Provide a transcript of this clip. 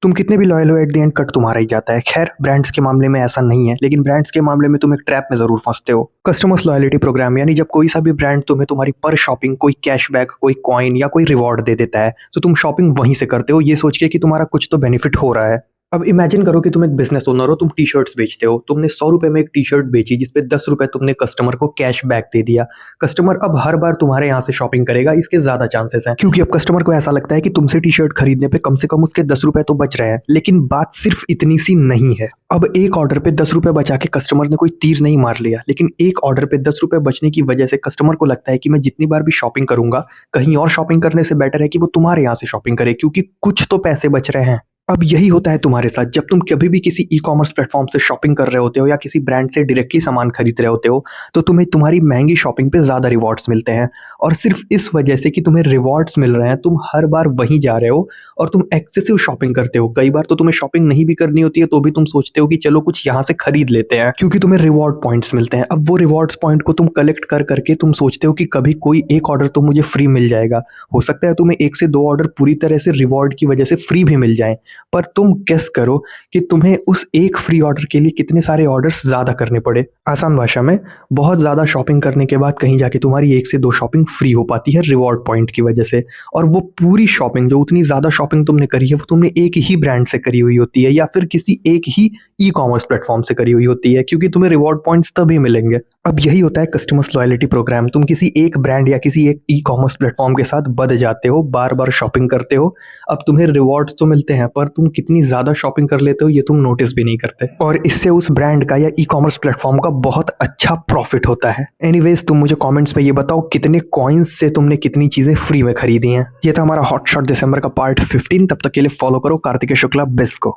तुम कितने भी लॉयल हो एट द एंड कट तुम्हारा ही जाता है। खैर ब्रांड्स के मामले में ऐसा नहीं है, लेकिन ब्रांड्स के मामले में तुम एक ट्रैप में जरूर फंसते हो। कस्टमर्स लॉयलिटी प्रोग्राम यानी जब कोई सा भी ब्रांड तुम्हें तुम्हारी पर शॉपिंग कोई कैशबैक, कोई कॉइन या कोई रिवॉर्ड दे देता है, तो तुम शॉपिंग वहीं से करते हो ये सोच के कि तुम्हारा कुछ तो बेनिफिट हो रहा है। अब इमेजिन करो कि तुम एक बिजनेस ओनर हो, तुम टी शर्ट्स बेचते हो। तुमने 100 रुपए में एक टी शर्ट बेची जिसपे 10 रुपए तुमने कस्टमर को कैश बैक दे दिया। कस्टमर अब हर बार तुम्हारे यहाँ से शॉपिंग करेगा, इसके ज्यादा चांसेस हैं, क्योंकि अब कस्टमर को ऐसा लगता है कि तुमसे टी शर्ट खरीदने पे कम से कम उसके 10 रुपए तो बच रहे हैं। लेकिन बात सिर्फ इतनी सी नहीं है। अब एक ऑर्डर पे 10 रुपए बचा के कस्टमर ने कोई तीर नहीं मार लिया, लेकिन एक ऑर्डर पे 10 रुपए बचने की वजह से कस्टमर को लगता है कि मैं जितनी बार भी शॉपिंग करूंगा, कहीं और शॉपिंग करने से बेटर है कि वो तुम्हारे यहाँ से शॉपिंग करे, क्योंकि कुछ तो पैसे बच रहे हैं। अब यही होता है तुम्हारे साथ जब तुम कभी भी किसी ई कॉमर्स प्लेटफॉर्म से शॉपिंग कर रहे होते हो या किसी ब्रांड से डायरेक्टली सामान खरीद रहे होते हो, तो तुम्हें तुम्हारी महंगी शॉपिंग पे ज़्यादा रिवॉर्ड्स मिलते हैं। और सिर्फ इस वजह से कि तुम्हें रिवॉर्ड्स मिल रहे हैं, तुम हर बार वहीं जा रहे हो और तुम एक्सेसिव शॉपिंग करते हो। कई बार तो तुम्हें शॉपिंग नहीं भी करनी होती है, तो भी तुम सोचते हो कि चलो कुछ यहाँ से खरीद लेते हैं, क्योंकि तुम्हें रिवॉर्ड पॉइंट्स मिलते हैं। अब वो रिवॉर्ड्स पॉइंट को तुम कलेक्ट कर करके तुम सोचते हो कि कभी कोई एक ऑर्डर तो मुझे फ्री मिल जाएगा। हो सकता है तुम्हें 1 से 2 ऑर्डर पूरी तरह से रिवॉर्ड की वजह से फ्री भी मिल जाएं, पर तुम करो कि तुम्हें उस एक फ्री ऑर्डर के लिए कितने सारे ऑर्डर्स ज्यादा करने पड़े। आसान भाषा में, बहुत ज्यादा शॉपिंग करने के बाद कहीं जाके तुम्हारी 1 से 2 शॉपिंग फ्री हो पाती है रिवॉर्ड पॉइंट की वजह से। और वो पूरी शॉपिंग, जो उतनी ज्यादा शॉपिंग तुमने करी है, वो तुमने एक ही ब्रांड से करी हुई होती है या फिर किसी एक ही ई कॉमर्स प्लेटफॉर्म से करी हुई होती है, क्योंकि तुम्हें रिवॉर्ड पॉइंट्स तभी मिलेंगे। अब यही होता है कस्टमर्स लॉयलिटी प्रोग्राम। तुम किसी एक ब्रांड या किसी एक ई कॉमर्स प्लेटफॉर्म के साथ बंध जाते हो, बार बार शॉपिंग करते हो। अब तुम्हें रिवॉर्ड्स तो मिलते हैं, पर तुम कितनी ज्यादा शॉपिंग कर लेते हो ये तुम नोटिस भी नहीं करते, और इससे उस ब्रांड का या ई कॉमर्स प्लेटफॉर्म का बहुत अच्छा प्रॉफिट होता है। एनीवेज, तुम मुझे कमेंट्स में ये बताओ कितने कॉइन्स से तुमने कितनी चीजें फ्री में खरीदी हैं। ये था हमारा हॉट शॉट दिसंबर का पार्ट 15। तब तक के लिए फॉलो करो कार्तिकेय शुक्ला बिस को।